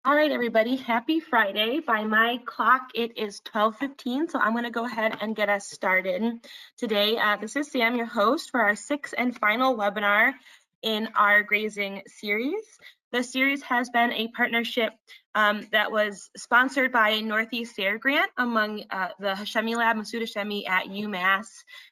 All right, everybody, happy Friday. By my clock, it is 12:15, so I'm going to go ahead and get us started today. This is Sam, your host for our sixth and final webinar in our grazing series. The series has been a partnership that was sponsored by Northeast SARE Grant among the Hashemi Lab, Masoud Hashemi at UMass,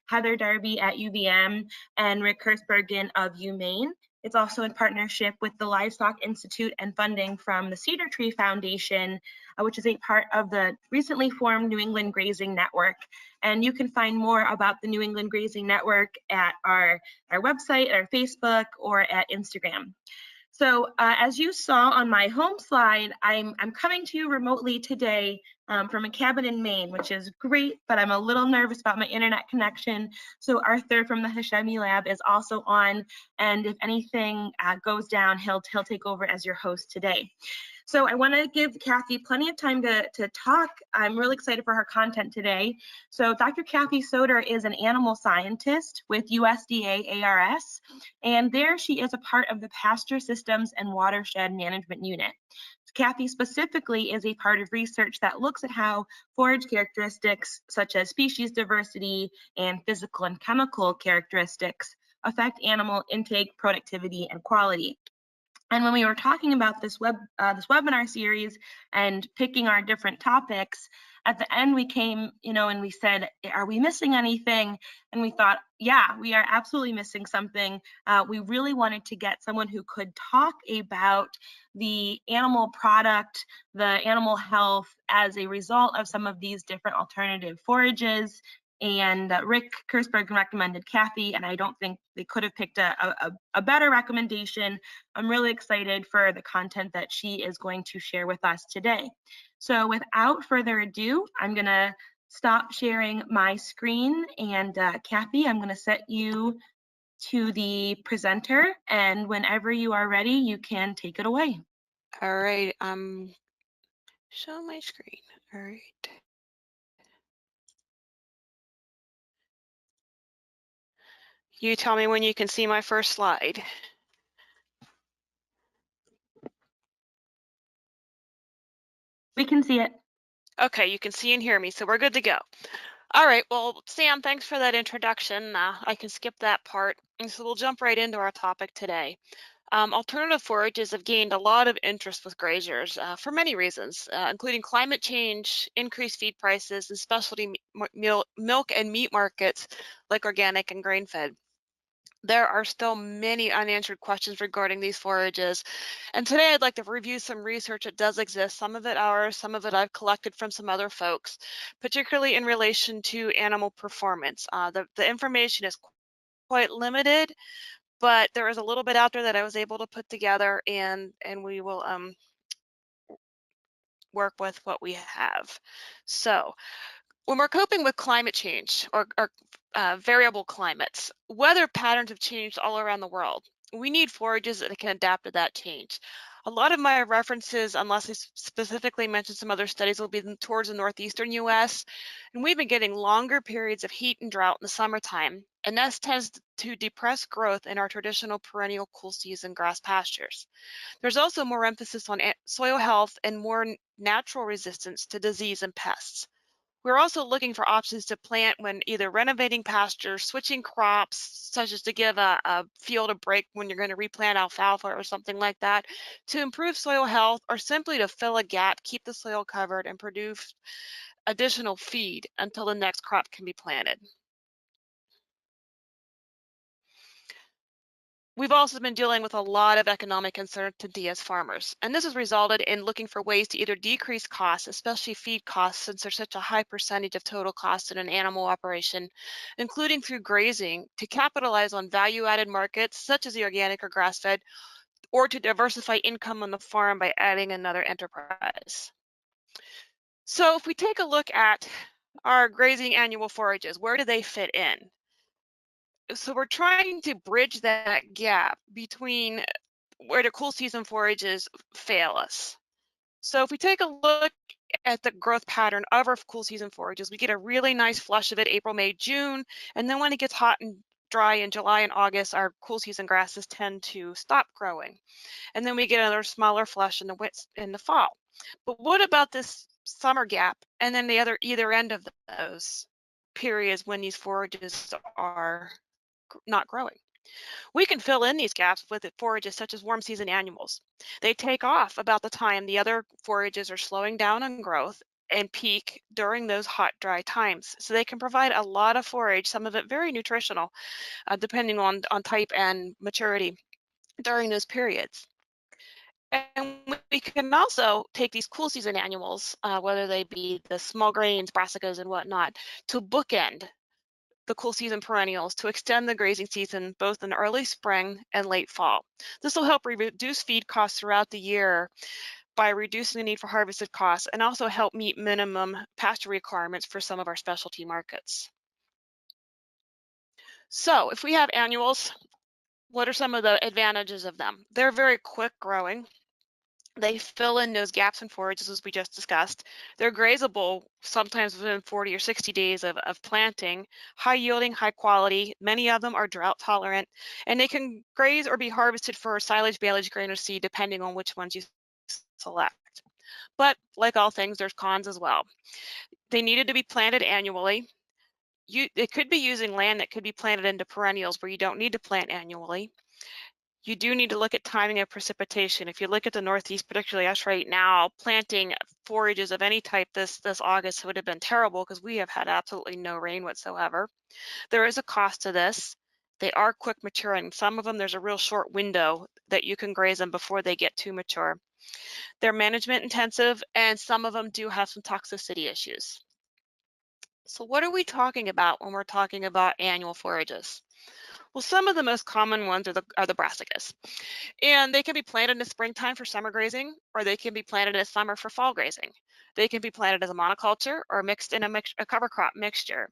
Heather Darby at UVM, and Rick Kersbergen of UMaine. It's also in partnership with the Livestock Institute and funding from the Cedar Tree Foundation, which is a part of the recently formed New England Grazing Network. And you can find more about the New England Grazing Network at our website, our Facebook, or at Instagram. So as you saw on my home slide, I'm coming to you remotely today from a cabin in Maine, which is great, but I'm a little nervous about my internet connection. So Arthur from the Hashemi Lab is also on, and if anything goes down, he'll take over as your host today. So I want to give Kathy plenty of time to talk. I'm really excited for her content today. So Dr. Kathy Soter is an animal scientist with USDA ARS, and there she is a part of the Pasture Systems and Watershed Management Unit. Kathy specifically is a part of research that looks at how forage characteristics such as species diversity and physical and chemical characteristics affect animal intake, productivity, and quality. And when we were talking about this webinar series and picking our different topics, at the end we came, and we said, are we missing anything? And we thought, yeah, we are absolutely missing something. We really wanted to get someone who could talk about the animal product, the animal health as a result of some of these different alternative forages. And Rick Kersbergen recommended Kathy, and I don't think they could have picked a better recommendation. I'm really excited for the content that she is going to share with us today. So without further ado, I'm going to stop sharing my screen, and Kathy, I'm going to set you to the presenter, and whenever you are ready, you can take it away. All right, show my screen. All right. You tell me when you can see my first slide. We can see it. Okay, you can see and hear me, so we're good to go. All right, well, Sam, thanks for that introduction. I can skip that part, and so we'll jump right into our topic today. Alternative forages have gained a lot of interest with graziers for many reasons, including climate change, increased feed prices, and specialty milk and meat markets like organic and grain-fed. There are still many unanswered questions regarding these forages, and today I'd like to review some research that does exist, some of it ours, some of it I've collected from some other folks, particularly in relation to animal performance. The information is quite limited, but there is a little bit out there that I was able to put together, and we will work with what we have. So when we're coping with climate change or variable climates, weather patterns have changed all around the world. We need forages that can adapt to that change. A lot of my references, unless I specifically mention some other studies, will be towards the northeastern US. And we've been getting longer periods of heat and drought in the summertime, and this tends to depress growth in our traditional perennial cool season grass pastures. There's also more emphasis on soil health and more natural resistance to disease and pests. We're also looking for options to plant when either renovating pastures, switching crops, such as to give a field a break when you're going to replant alfalfa or something like that, to improve soil health, or simply to fill a gap, keep the soil covered, and produce additional feed until the next crop can be planted. We've also been dealing with a lot of economic uncertainty as farmers, and this has resulted in looking for ways to either decrease costs, especially feed costs, since there's such a high percentage of total cost in an animal operation, including through grazing, to capitalize on value-added markets such as the organic or grass-fed, or to diversify income on the farm by adding another enterprise. So if we take a look at our grazing annual forages, where do they fit in? So we're trying to bridge that gap between where the cool season forages fail us. So if we take a look at the growth pattern of our cool season forages, we get a really nice flush of it April, May, June, and then when it gets hot and dry in July and August, our cool season grasses tend to stop growing. And then we get another smaller flush in the fall. But what about this summer gap and then the either end of those periods when these forages are not growing? We can fill in these gaps with forages such as warm season annuals. They take off about the time the other forages are slowing down in growth and peak during those hot, dry times. So they can provide a lot of forage, some of it very nutritional, depending on type and maturity during those periods. And we can also take these cool season annuals, whether they be the small grains, brassicas, and whatnot, to bookend the cool season perennials to extend the grazing season both in early spring and late fall. This will help reduce feed costs throughout the year by reducing the need for harvested costs and also help meet minimum pasture requirements for some of our specialty markets. So if we have annuals, what are some of the advantages of them? They're very quick growing. They fill in those gaps in forages as we just discussed. They're grazable sometimes within 40 or 60 days of planting, high yielding, high quality. Many of them are drought tolerant, and they can graze or be harvested for silage, baleage, grain, or seed, depending on which ones you select. But like all things, there's cons as well. They needed to be planted annually. It could be using land that could be planted into perennials where you don't need to plant annually. You do need to look at timing of precipitation. If you look at the Northeast, particularly us right now, planting forages of any type this August would have been terrible because we have had absolutely no rain whatsoever. There is a cost to this. They are quick maturing. Some of them, there's a real short window that you can graze them before they get too mature. They're management intensive, and some of them do have some toxicity issues. So what are we talking about when we're talking about annual forages? Well, some of the most common ones are the brassicas, and they can be planted in the springtime for summer grazing, or they can be planted in the summer for fall grazing. They can be planted as a monoculture or mixed in a cover crop mixture.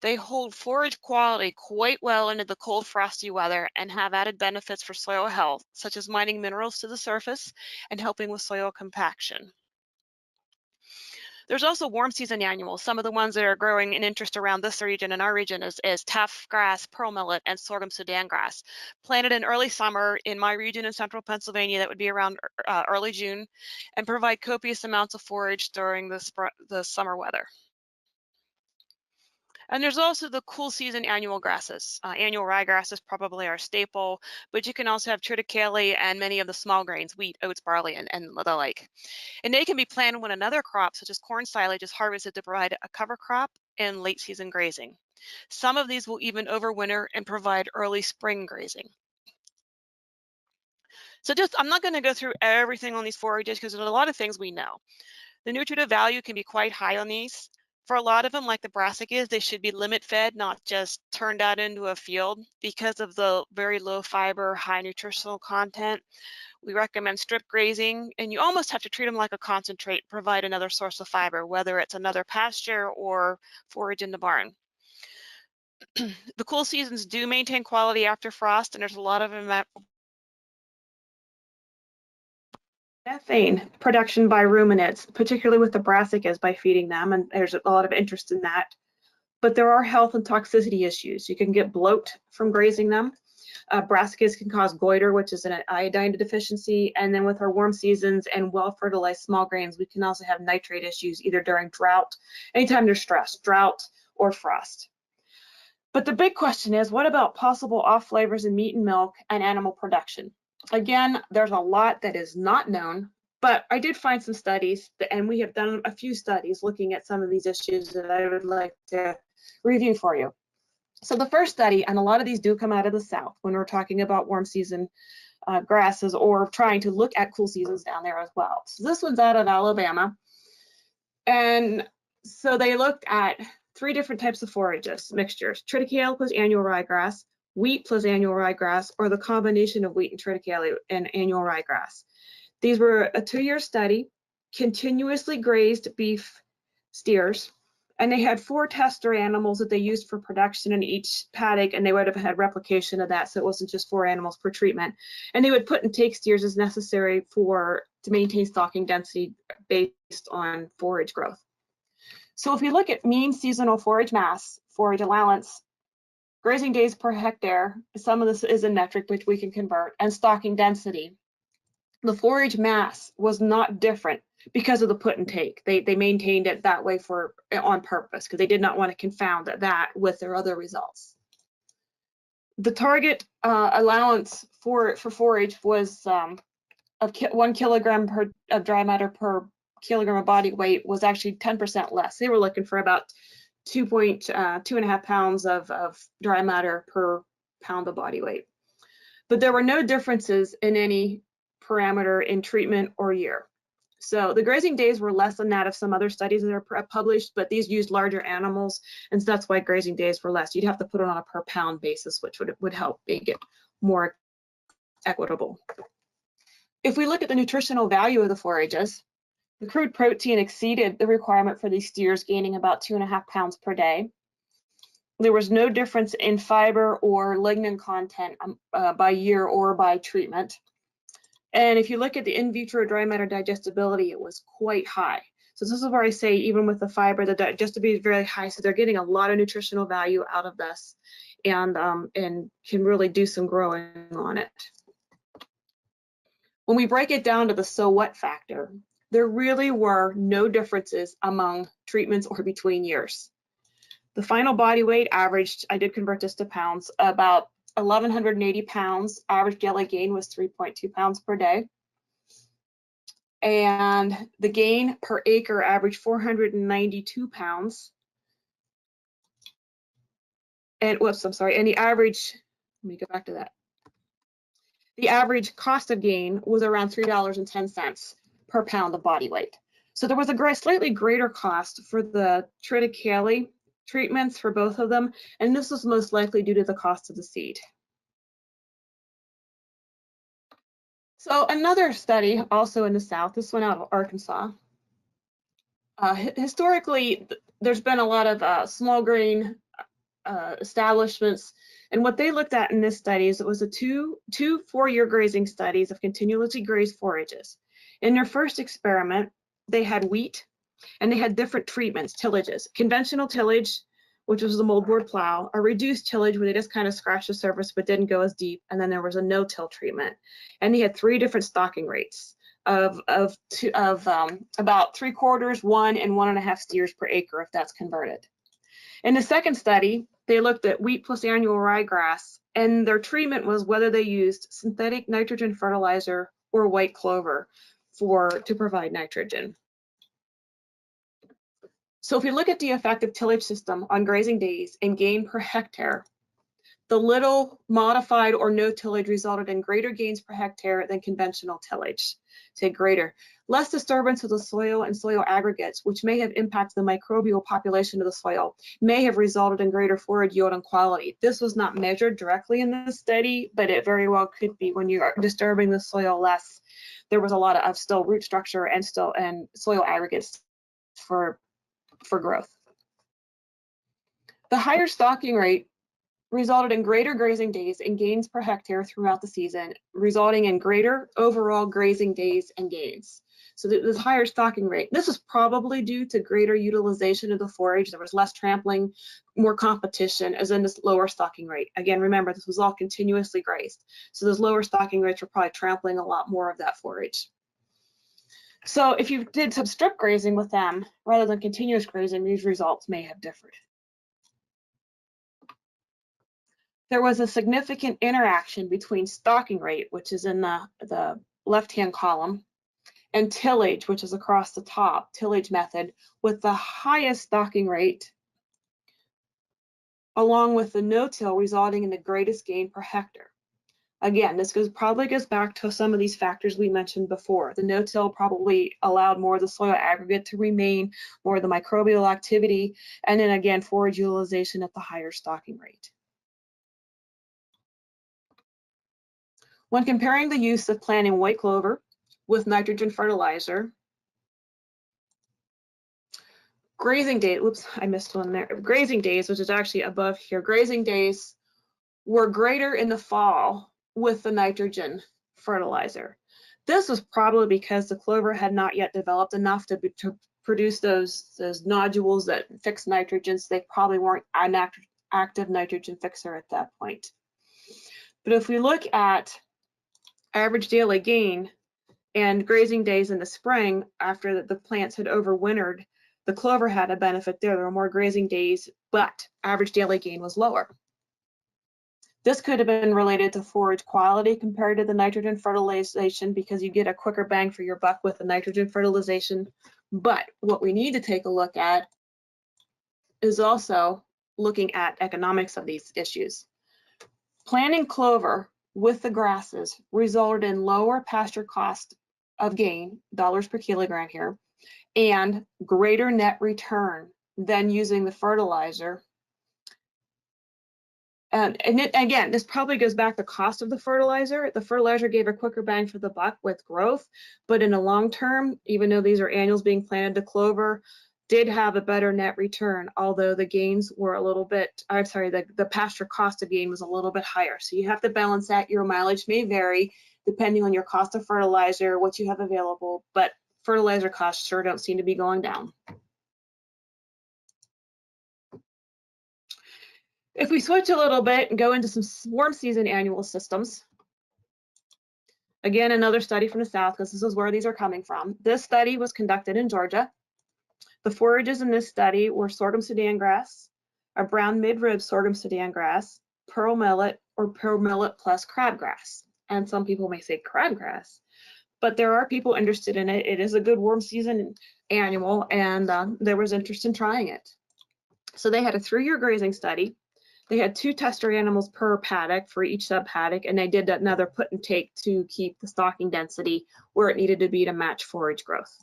They hold forage quality quite well into the cold, frosty weather and have added benefits for soil health, such as mining minerals to the surface and helping with soil compaction. There's also warm season annuals. Some of the ones that are growing in interest around this region and our region is teff grass, pearl millet, and sorghum Sudan grass. Planted in early summer in my region in central Pennsylvania, that would be around early June, and provide copious amounts of forage during the summer weather. And there's also the cool season annual grasses. Annual ryegrass is probably our staple, but you can also have triticale and many of the small grains, wheat, oats, barley, and the like. And they can be planted when another crop, such as corn silage, is harvested to provide a cover crop and late season grazing. Some of these will even overwinter and provide early spring grazing. So I'm not going to go through everything on these forages because there's a lot of things we know. The nutritive value can be quite high on these. For a lot of them, like the brassicas, they should be limit fed, not just turned out into a field. Because of the very low fiber, high nutritional content, we recommend strip grazing, and you almost have to treat them like a concentrate, provide another source of fiber, whether it's another pasture or forage in the barn. The cool seasons do maintain quality after frost, and there's a lot of methane production by ruminants, particularly with the brassicas by feeding them, and there's a lot of interest in that. But there are health and toxicity issues. You can get bloat from grazing them. Brassicas can cause goiter, which is an iodine deficiency, and then with our warm seasons and well-fertilized small grains, we can also have nitrate issues either during drought, anytime there's stress, drought or frost. But the big question is, what about possible off flavors in meat and milk and animal production? Again, there's a lot that is not known, but I did find some studies, and we have done a few studies looking at some of these issues that I would like to review for you. So the first study, and a lot of these do come out of the South when we're talking about warm season grasses or trying to look at cool seasons down there as well. So this one's out of Alabama. And so they looked at 3 different types of forages, mixtures, triticale plus annual ryegrass, wheat plus annual ryegrass, or the combination of wheat and triticale and annual ryegrass. These were a 2-year study, continuously grazed beef steers, and they had 4 tester animals that they used for production in each paddock, and they would have had replication of that, so it wasn't just 4 animals per treatment. And they would put and take steers as necessary to maintain stocking density based on forage growth. So if we look at mean seasonal forage mass, forage allowance, grazing days per hectare, some of this is in metric, which we can convert, and stocking density. The forage mass was not different because of the put and take. They maintained it that way on purpose because they did not want to confound that with their other results. The target allowance for forage was of 1 kilogram of dry matter per kilogram of body weight was actually 10% less. They were looking for about 2.5 pounds of dry matter per pound of body weight. But there were no differences in any parameter in treatment or year. So the grazing days were less than that of some other studies that are published, but these used larger animals, and so that's why grazing days were less. You'd have to put it on a per pound basis, which would help make it more equitable. If we look at the nutritional value of the forages, the crude protein exceeded the requirement for these steers, gaining about 2.5 pounds per day. There was no difference in fiber or lignin content by year or by treatment. And if you look at the in vitro dry matter digestibility, it was quite high. So this is where I say, even with the fiber, the digestibility is very high. So they're getting a lot of nutritional value out of this, and can really do some growing on it. When we break it down to the so what factor, there really were no differences among treatments or between years. The final body weight averaged, I did convert this to pounds, about 1,180 pounds. Average daily gain was 3.2 pounds per day. And the gain per acre averaged 492 pounds. And whoops, I'm sorry. And the average, let me go back to that. The average cost of gain was around $3.10 per pound of body weight. So there was a slightly greater cost for the triticale treatments for both of them, and this was most likely due to the cost of the seed. So another study also in the South, this one out of Arkansas. Historically, there's been a lot of small grain establishments, and what they looked at in this study is it was two 4-year grazing studies of continuously grazed forages. In their first experiment, they had wheat, and they had different treatments, tillages. Conventional tillage, which was the moldboard plow, a reduced tillage where they just kind of scratched the surface but didn't go as deep, and then there was a no-till treatment. And they had 3 different stocking rates of about 3/4, 1, and 1.5 steers per acre if that's converted. In the second study, they looked at wheat plus annual ryegrass, and their treatment was whether they used synthetic nitrogen fertilizer or white clover to provide nitrogen. So if we look at the effective tillage system on grazing days and gain per hectare, the little modified or no tillage resulted in greater gains per hectare than conventional tillage, say greater. Less disturbance of the soil and soil aggregates, which may have impacted the microbial population of the soil, may have resulted in greater forage yield and quality. This was not measured directly in this study, but it very well could be. When you are disturbing the soil less, there was a lot of still root structure and soil aggregates for growth. The higher stocking rate resulted in greater grazing days and gains per hectare throughout the season, resulting in greater overall grazing days and gains. So this higher stocking rate, this is probably due to greater utilization of the forage. There was less trampling, more competition, as in this lower stocking rate. Again, remember, this was all continuously grazed. So those lower stocking rates were probably trampling a lot more of that forage. So if you did some strip grazing with them rather than continuous grazing, these results may have differed. There was a significant interaction between stocking rate, which is in the left-hand column, and tillage, which is across the top, tillage method, with the highest stocking rate, along with the no-till, resulting in the greatest gain per hectare. Again, this probably goes back to some of these factors we mentioned before. The no-till probably allowed more of the soil aggregate to remain, more of the microbial activity, and then again, forage utilization at the higher stocking rate. When comparing the use of planting white clover with nitrogen fertilizer, grazing days, whoops, I missed one there. Grazing days, which is actually above here, grazing days were greater in the fall with the nitrogen fertilizer. This was probably because the clover had not yet developed enough to produce those nodules that fix nitrogen, so they probably weren't active nitrogen fixer at that point. But if we look at average daily gain and grazing days in the spring after the plants had overwintered, the clover had a benefit there. There were more grazing days, but average daily gain was lower. This could have been related to forage quality compared to the nitrogen fertilization because you get a quicker bang for your buck with the nitrogen fertilization. But what we need to take a look at is also looking at economics of these issues. Planting clover with the grasses resulted in lower pasture cost of gain, dollars per kilogram here, and greater net return than using the fertilizer. Again, this probably goes back to cost of the fertilizer. The fertilizer gave a quicker bang for the buck with growth, but in the long term, even though these are annuals being planted to clover, did have a better net return, although the gains were a little bit, I'm sorry, the pasture cost of gain was a little bit higher. So you have to balance that. Your mileage may vary depending on your cost of fertilizer, what you have available, but fertilizer costs sure don't seem to be going down. If we switch a little bit and go into some warm season annual systems, again, another study from the South, because this is where these are coming from. This study was conducted in Georgia. The forages in this study were sorghum Sudan grass, a brown midrib sorghum Sudan grass, pearl millet, or pearl millet plus crabgrass. And some people may say crabgrass, but there are people interested in it. It is a good warm season annual, and there was interest in trying it. So they had a 3-year grazing study. They had 2 tester animals per paddock for each sub paddock, and they did another put and take to keep the stocking density where it needed to be to match forage growth.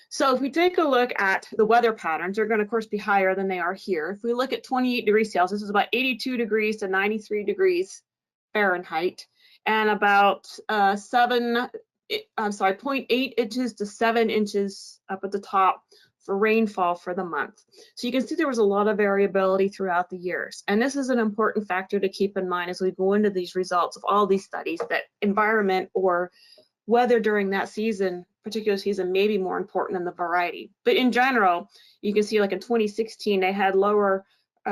So if we take a look at the weather patterns, they're going to, of course, be higher than they are here. If we look at 28 degrees Celsius, this is about 82 degrees to 93 degrees Fahrenheit, and about 0.8 inches to 7 inches up at the top for rainfall for the month. So you can see there was a lot of variability throughout the years. And this is an important factor to keep in mind as we go into these results of all these studies, that environment or weather during that season, particular season, may be more important than the variety. But in general, you can see like in 2016, they had lower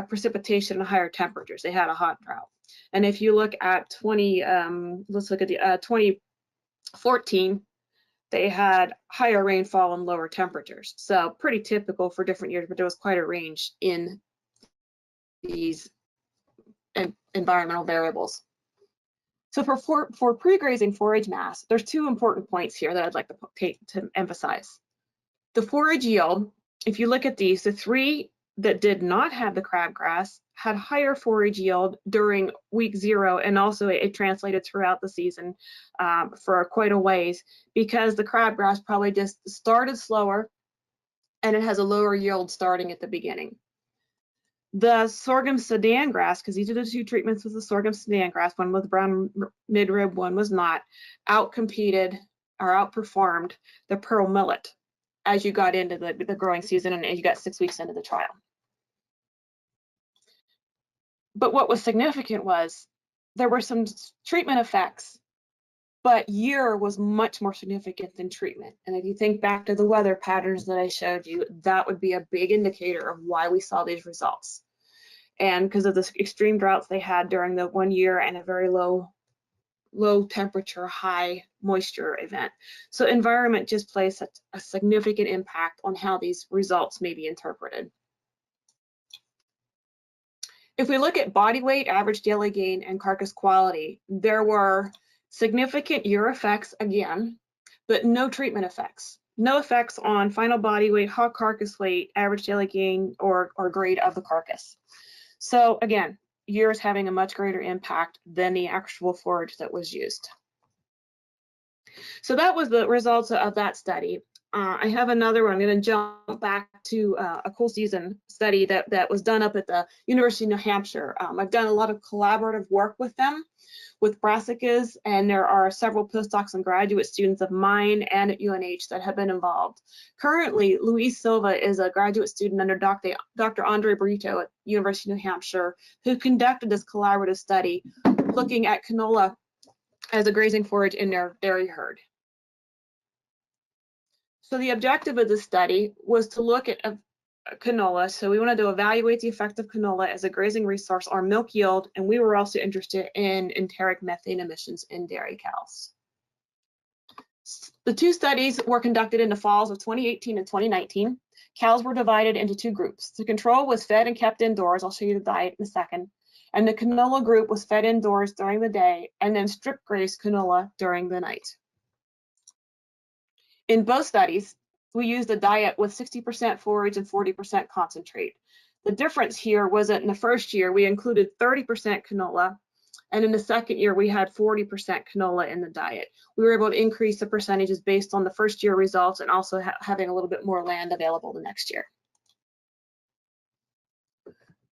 precipitation and higher temperatures. They had a hot drought. And if you look at 2014, they had higher rainfall and lower temperatures. So pretty typical for different years, but there was quite a range in these environmental variables. So for pre-grazing forage mass, there's 2 important points here that I'd like to emphasize. The forage yield, if you look at these, the 3 that did not have the crabgrass had higher forage yield during week 0, and also it translated throughout the season for quite a ways, because the crabgrass probably just started slower and it has a lower yield starting at the beginning. The sorghum Sudan grass, because these are the 2 treatments with the sorghum Sudan grass, one with brown midrib, one was not, outcompeted or outperformed the pearl millet as you got into the growing season and as you got 6 weeks into the trial. But what was significant was there were some treatment effects, but year was much more significant than treatment. And if you think back to the weather patterns that I showed you, that would be a big indicator of why we saw these results. And because of the extreme droughts they had during the 1 year and a very low temperature, high moisture event. So environment just plays a significant impact on how these results may be interpreted. If we look at body weight, average daily gain, and carcass quality, there were significant year effects again, but no treatment effects. No effects on final body weight, hog carcass weight, average daily gain, or grade of the carcass. So again, years having a much greater impact than the actual forage that was used. So that was the results of that study. I have another one. I'm going to jump back to a cool season study that was done up at the University of New Hampshire. I've done a lot of collaborative work with them, with brassicas, and there are several postdocs and graduate students of mine and at UNH that have been involved. Currently, Luis Silva is a graduate student under Dr. Andre Brito at University of New Hampshire, who conducted this collaborative study looking at canola as a grazing forage in their dairy herd. So the objective of the study was to look at canola. So we wanted to evaluate the effect of canola as a grazing resource on milk yield, and we were also interested in enteric methane emissions in dairy cows. The two studies were conducted in the falls of 2018 and 2019. Cows were divided into two groups. The control was fed and kept indoors. I'll show you the diet in a second. And the canola group was fed indoors during the day and then strip grazed canola during the night. In both studies, we used a diet with 60% forage and 40% concentrate. The difference here was that in the first year, we included 30% canola, and in the second year, we had 40% canola in the diet. We were able to increase the percentages based on the first year results and also having a little bit more land available the next year.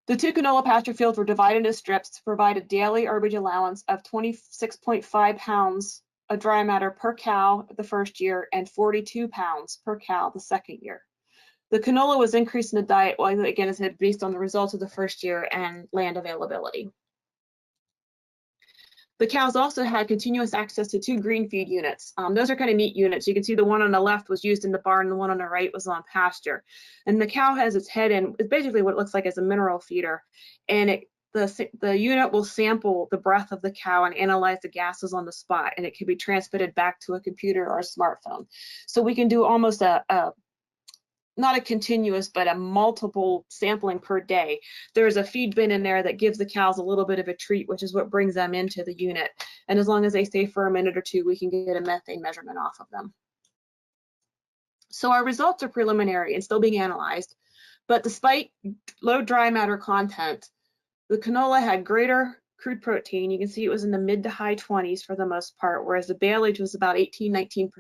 The two canola pasture fields were divided into strips to provide a daily herbage allowance of 26.5 pounds of dry matter per cow the first year and 42 pounds per cow the second year. The canola was increased in the diet, well, again, as I said, based on the results of the first year and land availability. The cows also had continuous access to two green feed units. Those are kind of neat units. You can see the one on the left was used in the barn, the one on the right was on pasture. And the cow has its head in, it's basically what it looks like as a mineral feeder. And the unit will sample the breath of the cow and analyze the gases on the spot, and it can be transmitted back to a computer or a smartphone. So we can do almost not a continuous, but a multiple sampling per day. There's a feed bin in there that gives the cows a little bit of a treat, which is what brings them into the unit. And as long as they stay for a minute or two, we can get a methane measurement off of them. So our results are preliminary and still being analyzed, but despite low dry matter content, the canola had greater crude protein. You can see it was in the mid to high 20s for the most part, whereas the baleage was about 18–19%.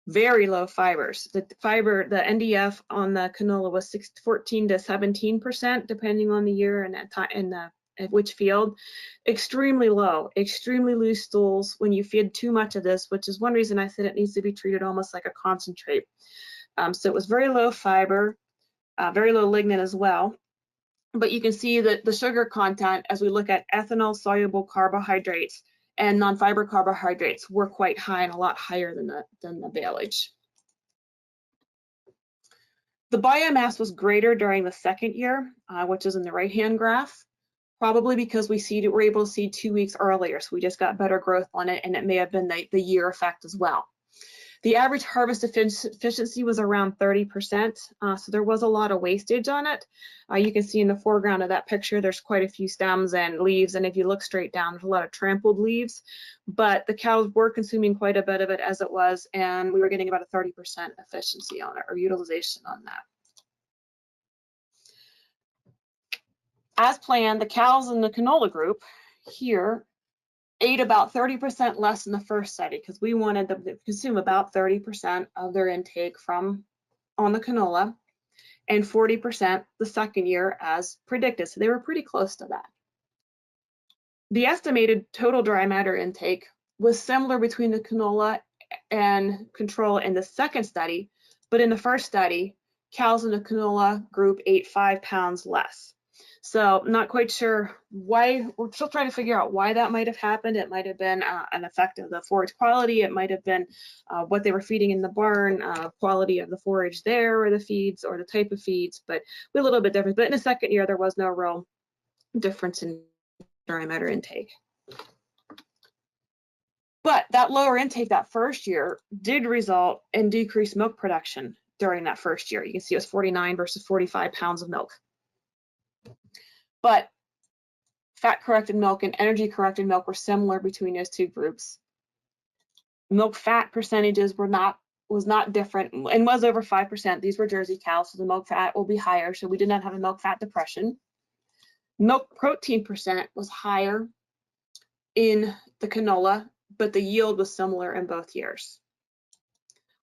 Very low fibers. The NDF on the canola was 14 to 17%, depending on the year and at which field. Extremely low, extremely loose stools when you feed too much of this, which is one reason I said it needs to be treated almost like a concentrate. So it was very low fiber, very low lignin as well. But you can see that the sugar content, as we look at ethanol soluble carbohydrates and non-fiber carbohydrates, were quite high and a lot higher than the baleage. The biomass was greater during the second year, which is in the right-hand graph, probably because we're able to seed 2 weeks earlier, so we just got better growth on it, and it may have been the year effect as well. The average harvest efficiency was around 30%, so there was a lot of wastage on it. You can see in the foreground of that picture, there's quite a few stems and leaves, and if you look straight down, there's a lot of trampled leaves, but the cows were consuming quite a bit of it as it was, and we were getting about a 30% efficiency on it, or utilization on that. As planned, the cows in the canola group here ate about 30% less in the first study because we wanted them to consume about 30% of their intake on the canola and 40% the second year as predicted. So they were pretty close to that. The estimated total dry matter intake was similar between the canola and control in the second study, but in the first study, cows in the canola group ate 5 pounds less. So not quite sure why. We're still trying to figure out why that might have happened. It might have been an effect of the forage quality. It might have been what they were feeding in the barn, quality of the forage there, or the feeds, or the type of feeds, but a little bit different. But in the second year, there was no real difference in dry matter intake. But that lower intake that first year did result in decreased milk production during that first year. You can see it was 49 versus 45 pounds of milk. But fat-corrected milk and energy-corrected milk were similar between those two groups. Milk fat percentages was not different and was over 5%. These were Jersey cows, so the milk fat will be higher, so we did not have a milk fat depression. Milk protein percent was higher in the canola, but the yield was similar in both years.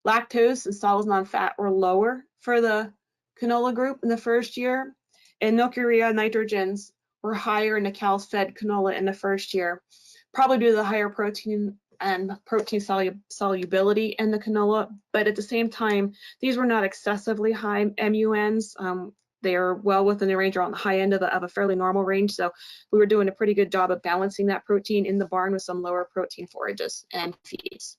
Lactose and solids non-fat were lower for the canola group in the first year, and milk urea nitrogens were higher in the cows fed canola in the first year, probably due to the higher protein and protein solubility in the canola, but at the same time, these were not excessively high MUNs. They are well within the range or on the high end of a fairly normal range, so we were doing a pretty good job of balancing that protein in the barn with some lower protein forages and feeds.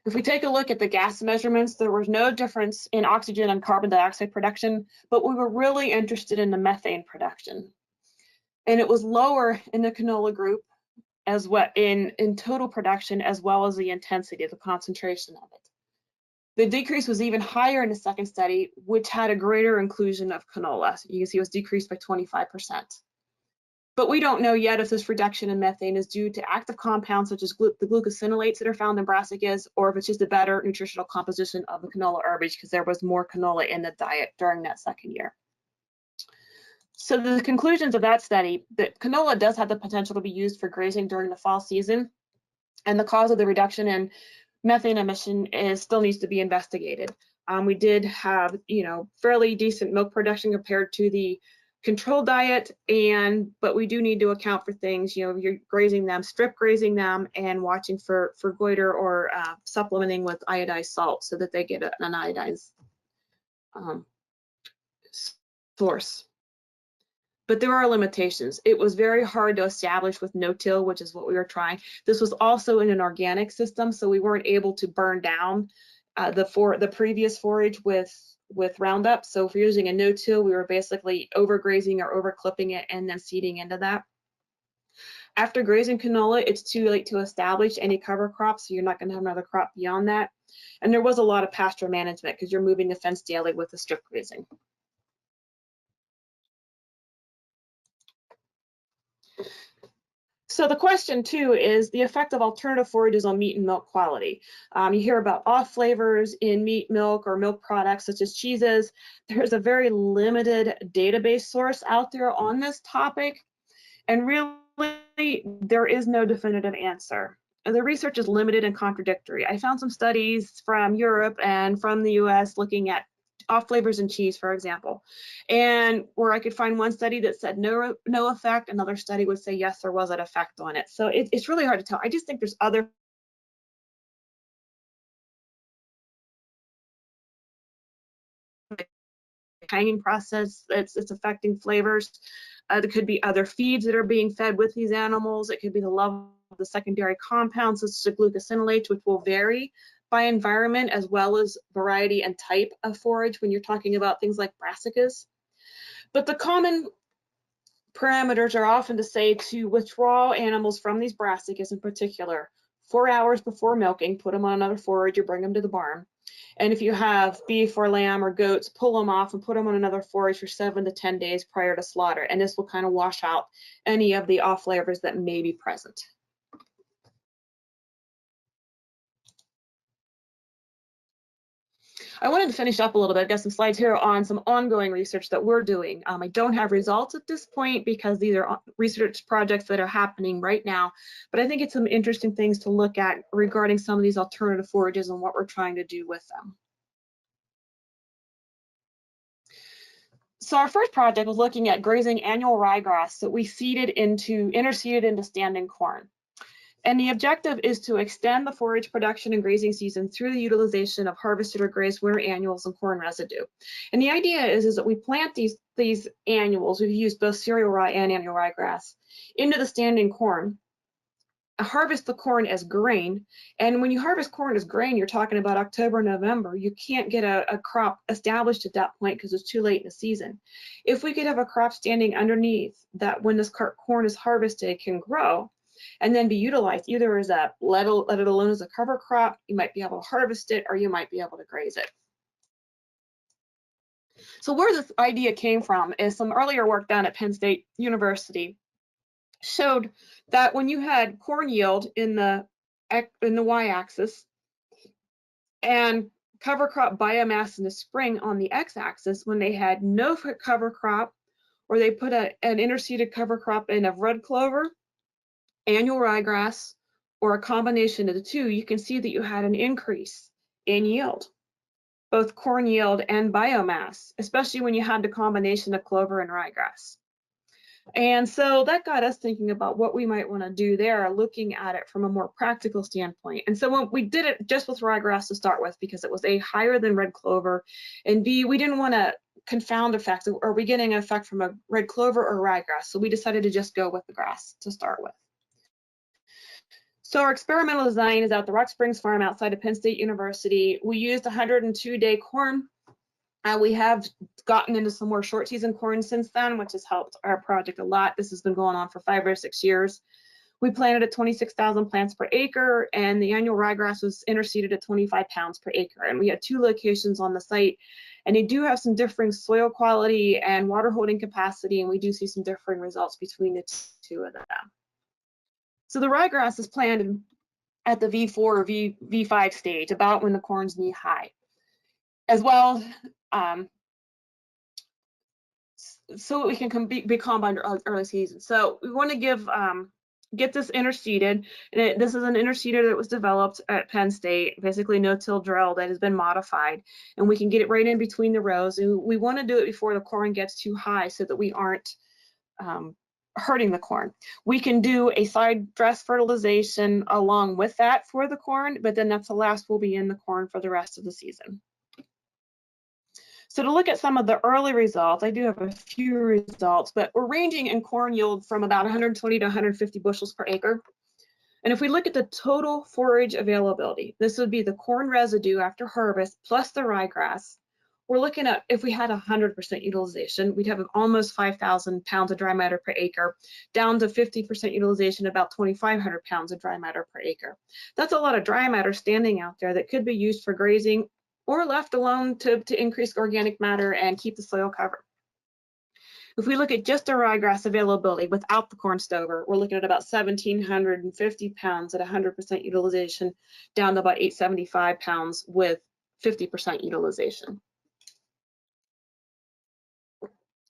If we take a look at the gas measurements, there was no difference in oxygen and carbon dioxide production, but we were really interested in the methane production. And it was lower in the canola group as well in total production, as well as the intensity, the concentration of it. The decrease was even higher in the second study, which had a greater inclusion of canola. So you can see it was decreased by 25%. But we don't know yet if this reduction in methane is due to active compounds such as the glucosinolates that are found in brassicas, or if it's just a better nutritional composition of the canola herbage because there was more canola in the diet during that second year. So the conclusions of that study, that canola does have the potential to be used for grazing during the fall season, and the cause of the reduction in methane emission still needs to be investigated. We did have, fairly decent milk production compared to the control diet, but we do need to account for things, you're grazing them, strip grazing them, and watching for goiter or supplementing with iodized salt so that they get an iodized source. But there are limitations. It was very hard to establish with no-till, which is what we were trying. This was also in an organic system, so we weren't able to burn down the previous forage with Roundup. So if we're using a no-till, we were basically overgrazing or overclipping it and then seeding into that. After grazing canola, it's too late to establish any cover crops, so you're not going to have another crop beyond that. And there was a lot of pasture management because you're moving the fence daily with the strip grazing. So the question too is the effect of alternative forages on meat and milk quality. You hear about off flavors in meat, milk, or milk products such as cheeses. There's a very limited database source out there on this topic, and really there is no definitive answer. The research is limited and contradictory. I found some studies from Europe and from the US looking at off flavors in cheese, for example, and where I could find one study that said no effect, another study would say yes, there was an effect on it. So it's really hard to tell. I just think there's other hanging process that's affecting flavors. There could be other feeds that are being fed with these animals. It could be the level of the secondary compounds, such as glucosinolates, which will vary by environment as well as variety and type of forage when you're talking about things like brassicas. But the common parameters are often to say to withdraw animals from these brassicas in particular 4 hours before milking, put them on another forage or bring them to the barn. And if you have beef or lamb or goats, pull them off and put them on another forage for 7 to 10 days prior to slaughter. And this will kind of wash out any of the off flavors that may be present. I wanted to finish up a little bit. I've got some slides here on some ongoing research that we're doing. I don't have results at this point because these are research projects that are happening right now, but I think it's some interesting things to look at regarding some of these alternative forages and what we're trying to do with them. So our first project was looking at grazing annual ryegrass that we interseeded into standing corn. And the objective is to extend the forage production and grazing season through the utilization of harvested or grazed winter annuals and corn residue. And the idea is that we plant these annuals, we've used both cereal rye and annual ryegrass, into the standing corn, harvest the corn as grain. And when you harvest corn as grain, you're talking about October, November. You can't get a crop established at that point because it's too late in the season. If we could have a crop standing underneath that when this corn is harvested, it can grow and then be utilized either as let it alone as a cover crop, you might be able to harvest it, or you might be able to graze it. So where this idea came from is some earlier work done at Penn State University showed that when you had corn yield in the y-axis and cover crop biomass in the spring on the x-axis, when they had no cover crop or they put an interseeded cover crop in of red clover, annual ryegrass, or a combination of the two, you can see that you had an increase in yield, both corn yield and biomass, especially when you had the combination of clover and ryegrass. And so that got us thinking about what we might want to do there, looking at it from a more practical standpoint. And so when we did it just with ryegrass to start with, because it was A, higher than red clover, and B, we didn't want to confound effects. Are we getting an effect from a red clover or ryegrass? So we decided to just go with the grass to start with. So our experimental design is at the Rock Springs Farm outside of Penn State University. We used 102-day corn. We have gotten into some more short season corn since then, which has helped our project a lot. This has been going on for 5 or 6 years. We planted at 26,000 plants per acre, and the annual ryegrass was interseeded at 25 pounds per acre. And we had 2 locations on the site, and they do have some differing soil quality and water holding capacity, and we do see some differing results between the 2 of them. So the ryegrass is planted at the V4 or V5 stage, about when the corn's knee high. As well, so we can be combined early season. So we want to get this interseeded. And this is an interseeder that was developed at Penn State, basically no-till drill that has been modified, and we can get it right in between the rows. And we want to do it before the corn gets too high so that we aren't hurting the corn. We can do a side dress fertilization along with that for the corn, but then that's the last we'll be in the corn for the rest of the season. So to look at some of the early results, I do have a few results, but we're ranging in corn yield from about 120 to 150 bushels per acre. And if we look at the total forage availability, this would be the corn residue after harvest plus the ryegrass. We're looking at, if we had 100% utilization, we'd have almost 5,000 pounds of dry matter per acre, down to 50% utilization, about 2,500 pounds of dry matter per acre. That's a lot of dry matter standing out there that could be used for grazing or left alone to increase organic matter and keep the soil covered. If we look at just our ryegrass availability without the corn stover, we're looking at about 1,750 pounds at 100% utilization, down to about 875 pounds with 50% utilization.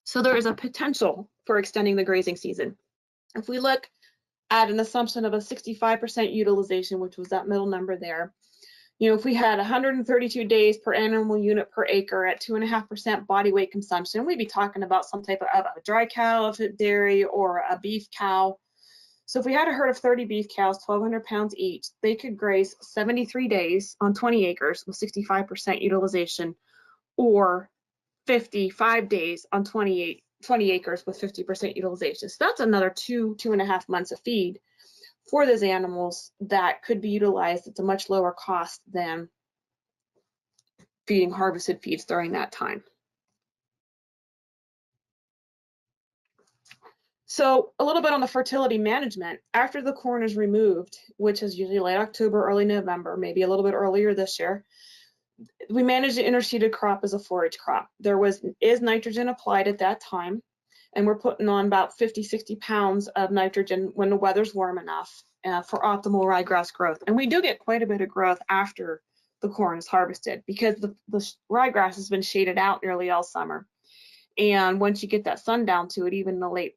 So there is a potential for extending the grazing season. If we look at an assumption of a 65% utilization, which was that middle number there, you know, if we had 132 days per animal unit per acre at 2.5% body weight consumption, we'd be talking about some type of a dry cow, if it's dairy, or a beef cow. So if we had a herd of 30 beef cows, 1,200 pounds each, they could graze 73 days on 20 acres with 65% utilization, or 55 days on 20 acres with 50% utilization. So that's another 2.5 months of feed for those animals that could be utilized at a much lower cost than feeding harvested feeds during that time. So a little bit on the fertility management. After the corn is removed, which is usually late October, early November, maybe a little bit earlier this year, we manage the interseeded crop as a forage crop. There is nitrogen applied at that time, and we're putting on about 50-60 pounds of nitrogen when the weather's warm enough for optimal ryegrass growth. And we do get quite a bit of growth after the corn is harvested, because the ryegrass has been shaded out nearly all summer. And once you get that sun down to it, even in the late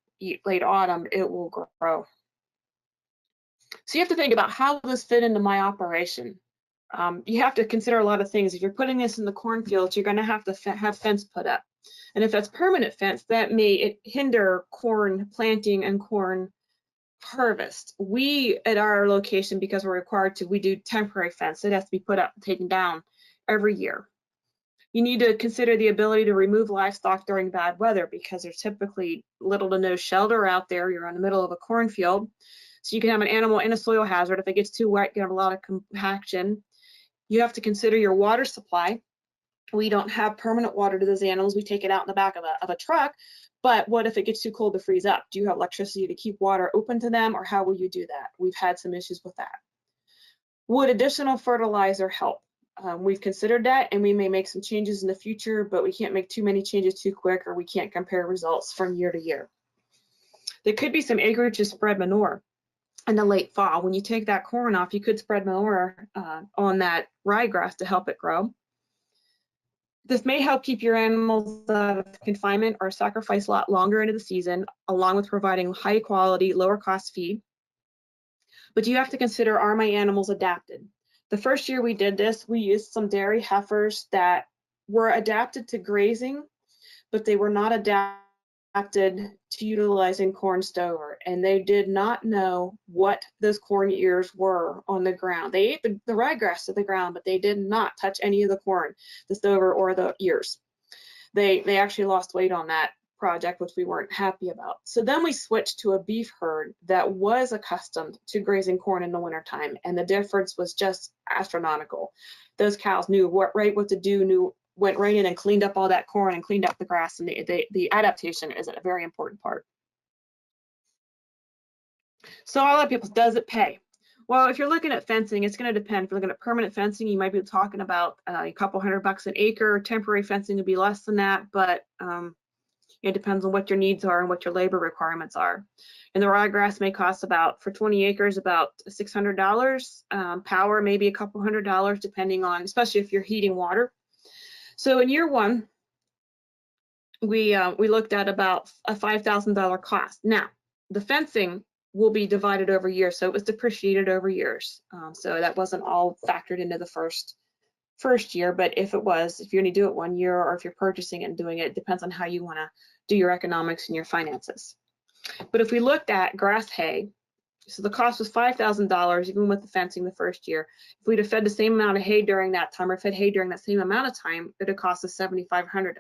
autumn, it will grow. So you have to think about how will this fit into my operation. You have to consider a lot of things. If you're putting this in the cornfields, you're going to have fence put up. And if that's permanent fence, that may hinder corn planting and corn harvest. We, at our location, because we're required to, we do temporary fence. It has to be put up and taken down every year. You need to consider the ability to remove livestock during bad weather, because there's typically little to no shelter out there. You're in the middle of a cornfield. So you can have an animal in a soil hazard. If it gets too wet, you have a lot of compaction. You have to consider your water supply. We don't have permanent water to those animals. We take it out in the back of a truck. But what if it gets too cold to freeze up? Do you have electricity to keep water open to them, or how will you do that? We've had some issues with that. Would additional fertilizer help? We've considered that, and we may make some changes in the future, but we can't make too many changes too quick, or we can't compare results from year to year. There could be some acreage to spread manure in the late fall. When you take that corn off, you could spread manure on that ryegrass to help it grow. This may help keep your animals out of confinement or sacrifice a lot longer into the season, along with providing high quality, lower cost feed. But you have to consider, are my animals adapted? The first year we did this, we used some dairy heifers that were adapted to grazing, but they were not adapted to utilizing corn stover, and they did not know what those corn ears were on the ground. They ate the ryegrass to the ground, but they did not touch any of the corn, the stover or the ears. They actually lost weight on that project, which we weren't happy about. So then we switched to a beef herd that was accustomed to grazing corn in the wintertime, and the difference was just astronomical. Those cows knew what to do, went right in and cleaned up all that corn and cleaned up the grass, and the adaptation is a very important part. So a lot of people, does it pay? Well, if you're looking at fencing, it's going to depend. If you're looking at permanent fencing, you might be talking about a couple $100 an acre. Temporary fencing would be less than that, but it depends on what your needs are and what your labor requirements are. And the ryegrass may cost about, for 20 acres, about $600. Power maybe a couple $100, depending on, especially if you're heating water. So in year one, we looked at about a $5,000 cost. Now, the fencing will be divided over years, so it was depreciated over years. So that wasn't all factored into the first year, but if it was, if you're going to do it 1 year, or if you're purchasing it and doing it, it depends on how you want to do your economics and your finances. But if we looked at grass hay, so the cost was $5,000 even with the fencing the first year. If we'd have fed the same amount of hay during that time, or fed hay during that same amount of time, it would have cost us $7,500.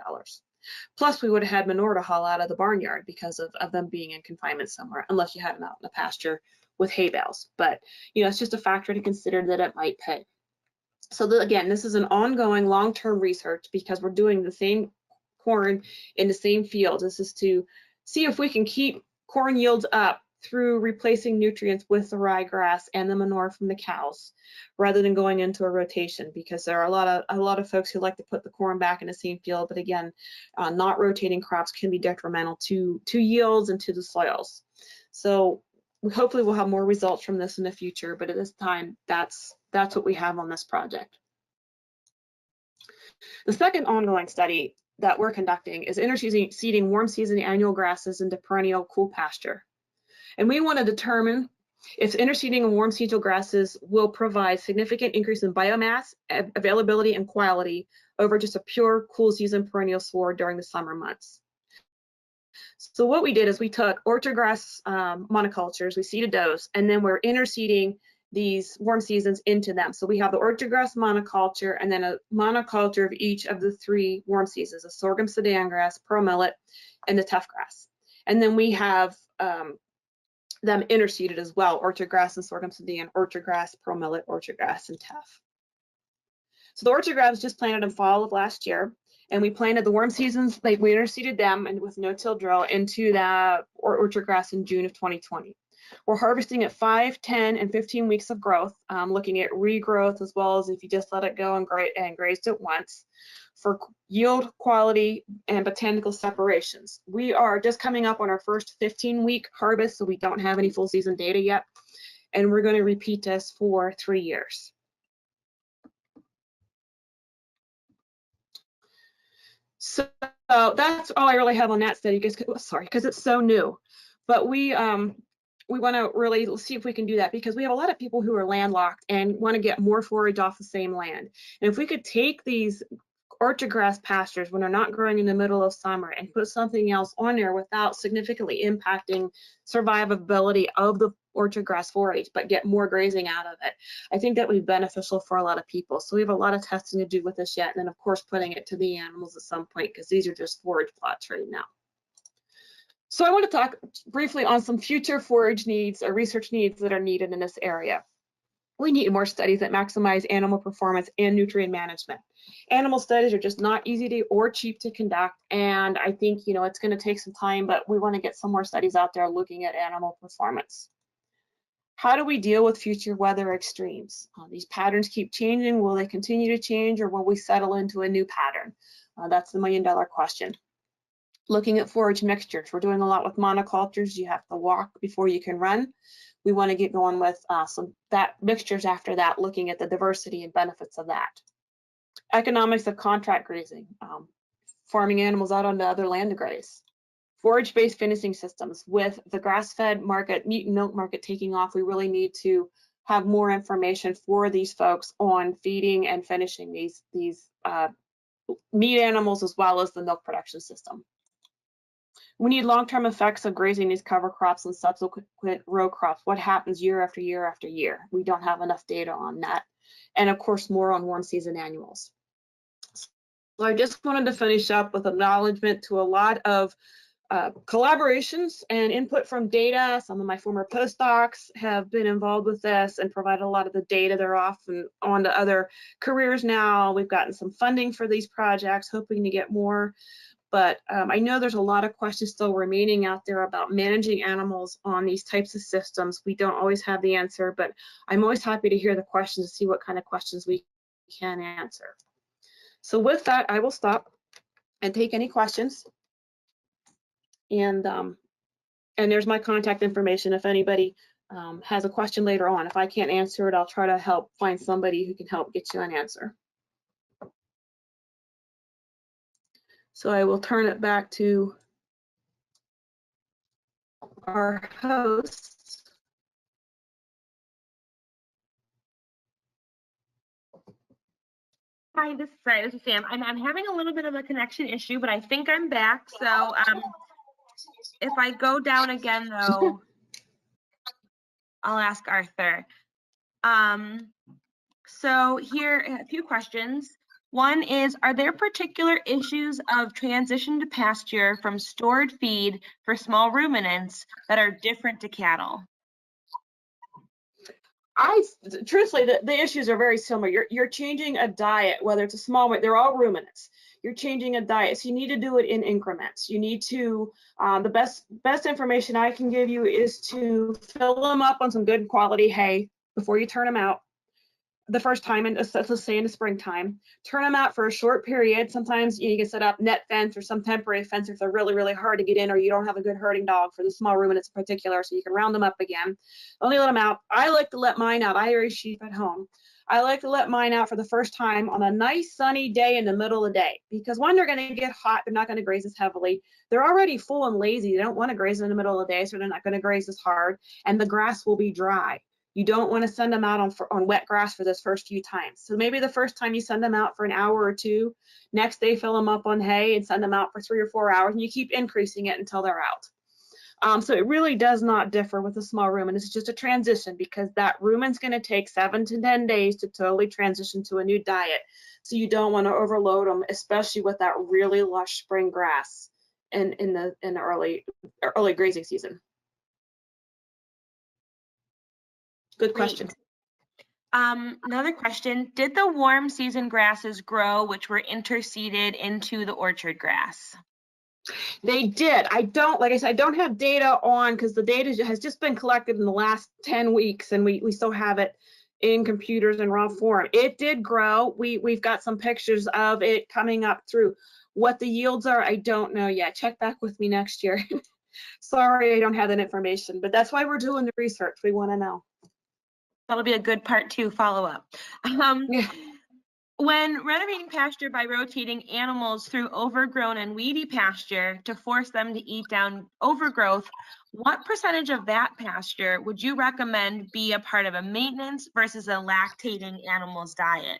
Plus, we would have had manure to haul out of the barnyard because of them being in confinement somewhere, unless you had them out in the pasture with hay bales. But it's just a factor to consider that it might pay. So again, this is an ongoing long-term research because we're doing the same corn in the same field. This is to see if we can keep corn yields up through replacing nutrients with the ryegrass and the manure from the cows, rather than going into a rotation, because there are a lot of folks who like to put the corn back in the same field, but again, not rotating crops can be detrimental to yields and to the soils. So hopefully we'll have more results from this in the future, but at this time, that's what we have on this project. The second ongoing study that we're conducting is interseeding warm season annual grasses into perennial cool pasture. And we want to determine if interseeding of warm seasonal grasses will provide significant increase in biomass, availability, and quality over just a pure cool season perennial sward during the summer months. So what we did is we took orchard grass monocultures, we seeded those, and then we're interseeding these warm seasons into them. So we have the orchard grass monoculture and then a monoculture of each of the 3 warm seasons, the sorghum sudan grass, pearl millet, and the tough grass. And then we have them interseeded as well, orchard grass and sorghum sudan, orchard grass, pearl millet, orchard grass, and tough. So the orchard grass was just planted in fall of last year, and we planted the warm seasons, we interseeded them and with no-till drill into the orchard grass in June of 2020. We're harvesting at 5, 10, and 15 weeks of growth, looking at regrowth as well as if you just let it go and grazed it once, for yield, quality, and botanical separations. We are just coming up on our first 15-week harvest, so we don't have any full season data yet, and we're going to repeat this for 3 years. So that's all I really have on that study, because it's so new. But we want to really see if we can do that, because we have a lot of people who are landlocked and want to get more forage off the same land. And if we could take these orchard grass pastures when they're not growing in the middle of summer and put something else on there without significantly impacting survivability of the orchard grass forage, but get more grazing out of it, I think that would be beneficial for a lot of people. So we have a lot of testing to do with this yet, and then of course putting it to the animals at some point, because these are just forage plots right now. So I want to talk briefly on some future forage needs or research needs that are needed in this area. We need more studies that maximize animal performance and nutrient management. Animal studies are just not easy or cheap to conduct, and I think it's going to take some time, but we want to get some more studies out there looking at animal performance. How do we deal with future weather extremes? These patterns keep changing. Will they continue to change, or will we settle into a new pattern? That's the $1,000,000 question. Looking at forage mixtures, we're doing a lot with monocultures. You have to walk before you can run. We want to get going with some mixtures after that, looking at the diversity and benefits of that. Economics of contract grazing, farming animals out onto other land to graze. Forage-based finishing systems. With the grass-fed market, meat and milk market taking off, we really need to have more information for these folks on feeding and finishing these meat animals as well as the milk production system. We need long-term effects of grazing these cover crops and subsequent row crops. What happens year after year after year? We don't have enough data on that. And of course, more on warm season annuals. So I just wanted to finish up with acknowledgement to a lot of collaborations and input from data. Some of my former postdocs have been involved with this and provided a lot of the data. They're off and on to other careers now. We've gotten some funding for these projects, hoping to get more. But I know there's a lot of questions still remaining out there about managing animals on these types of systems. We don't always have the answer, but I'm always happy to hear the questions to see what kind of questions we can answer. So with that, I will stop and take any questions. And there's my contact information if anybody has a question later on. If I can't answer it, I'll try to help find somebody who can help get you an answer. So I will turn it back to our host. Hi, this is Sam. I'm having a little bit of a connection issue, but I think I'm back. So if I go down again, though, I'll ask Arthur. So here, a few questions. One is, are there particular issues of transition to pasture from stored feed for small ruminants that are different to cattle? Truthfully, the issues are very similar. You're changing a diet, whether it's a small, they're all ruminants. You're changing a diet, so you need to do it in increments. You need to, the best information I can give you is to fill them up on some good quality hay before you turn them out the first time, and let's say in the springtime. Turn them out for a short period. Sometimes you can set up net fence or some temporary fence if they're really, really hard to get in, or you don't have a good herding dog for the small ruminants in particular, so you can round them up again. Only let them out. I like to let mine out. I raise sheep at home. I like to let mine out for the first time on a nice sunny day in the middle of the day, because when they're going to get hot, they're not going to graze as heavily. They're already full and lazy. They don't want to graze in the middle of the day, so they're not going to graze as hard, and the grass will be dry. You don't want to send them out on wet grass for those first few times. So maybe the first time you send them out for an hour or two, next day fill them up on hay and send them out for 3 or 4 hours, and you keep increasing it until they're out. So it really does not differ with a small rumen. It's just a transition, because that rumen's going to take 7 to 10 days to totally transition to a new diet. So you don't want to overload them, especially with that really lush spring grass in the early grazing season. Good question. Another question, did the warm season grasses grow which were interseeded into the orchard grass? They did. Like I said, I don't have data on, because the data has just been collected in the last 10 weeks, and we still have it in computers in raw form. It did grow. We've got some pictures of it coming up through. What the yields are, I don't know yet. Check back with me next year. Sorry, I don't have that information, but that's why we're doing the research. We want to know. That'll be a good part 2 follow-up. Yeah. When renovating pasture by rotating animals through overgrown and weedy pasture to force them to eat down overgrowth, what percentage of that pasture would you recommend be a part of a maintenance versus a lactating animal's diet?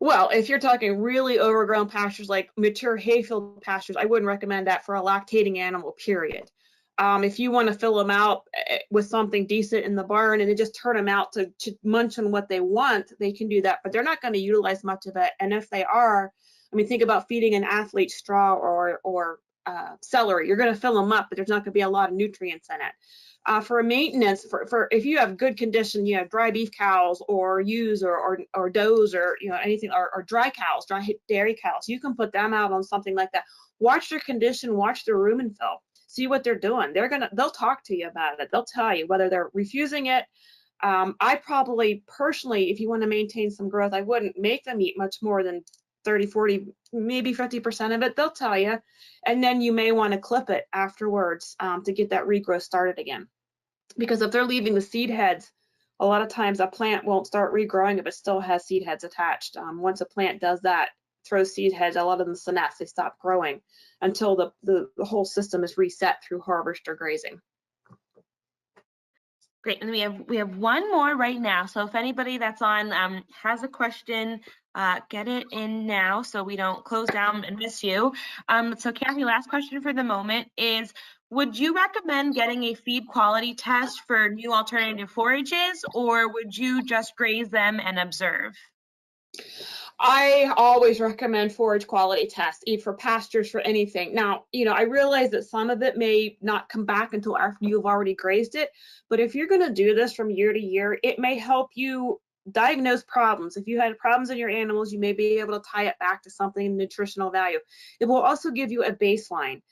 Well, if you're talking really overgrown pastures like mature hayfield pastures, I wouldn't recommend that for a lactating animal, period. If you want to fill them out with something decent in the barn and then just turn them out to munch on what they want, they can do that, but they're not going to utilize much of it. And if they are, I mean, think about feeding an athlete straw or celery. You're going to fill them up, but there's not going to be a lot of nutrients in it. For maintenance, for if you have good condition, you have dry beef cows or ewes or does or anything, or dry cows, dry dairy cows, you can put them out on something like that. Watch their condition, watch their rumen fill. See what they're doing. They'll talk to you about it. They'll tell you whether they're refusing it. I probably personally, if you want to maintain some growth, I wouldn't make them eat much more than 30, 40, maybe 50% of it. They'll tell you. And then you may want to clip it afterwards to get that regrowth started again. Because if they're leaving the seed heads, a lot of times a plant won't start regrowing if it still has seed heads attached. Once a plant does that, throws seed heads, a lot of them senesce, they stop growing until the whole system is reset through harvest or grazing. Great, and we have one more right now. So if anybody that's on has a question, get it in now so we don't close down and miss you. So Kathy, last question for the moment is, would you recommend getting a feed quality test for new alternative forages, or would you just graze them and observe? I always recommend forage quality tests, eat for pastures, for anything. Now, I realize that some of it may not come back until after you've already grazed it, but if you're going to do this from year to year, it may help you diagnose problems. If you had problems in your animals, you may be able to tie it back to something nutritional value. It will also give you a baseline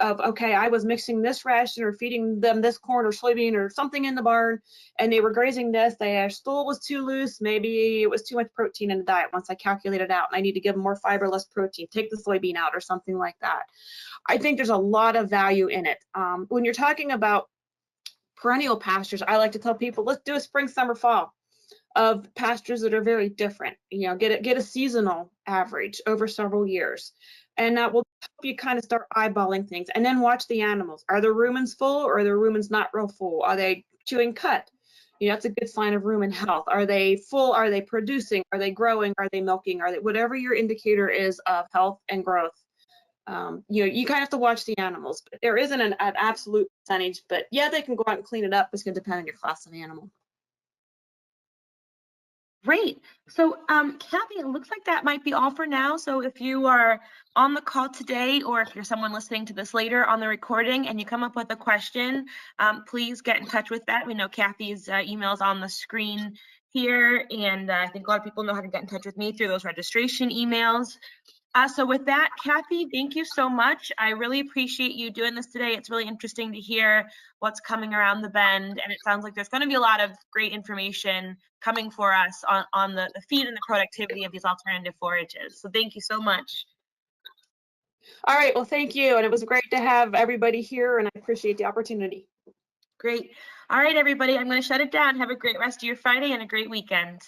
of okay, I was mixing this ration or feeding them this corn or soybean or something in the barn, and they were grazing this. Their stool was too loose. Maybe it was too much protein in the diet once I calculated out, and I need to give them more fiber, less protein. Take the soybean out or something like that. I think there's a lot of value in it. When you're talking about perennial pastures, I like to tell people, let's do a spring, summer, fall of pastures that are very different. Get a seasonal average over several years. And that will help you kind of start eyeballing things, and then watch the animals. Are the rumens full or are the rumens not real full? Are they chewing cud? That's a good sign of rumen health. Are they full? Are they producing? Are they growing? Are they milking? Are they, whatever your indicator is of health and growth. You kind of have to watch the animals, but there isn't an absolute percentage, but yeah, they can go out and clean it up. It's going to depend on your class of animal. Great. So, Kathy, it looks like that might be all for now. So if you are on the call today, or if you're someone listening to this later on the recording and you come up with a question, please get in touch with that. We know Kathy's email is on the screen here, and I think a lot of people know how to get in touch with me through those registration emails. So with that, Kathy, thank you so much. I really appreciate you doing this today. It's really interesting to hear what's coming around the bend, and it sounds like there's going to be a lot of great information coming for us on the feed and the productivity of these alternative forages. So thank you so much. All right, well, thank you. And it was great to have everybody here, and I appreciate the opportunity. Great. All right, everybody, I'm going to shut it down. Have a great rest of your Friday and a great weekend.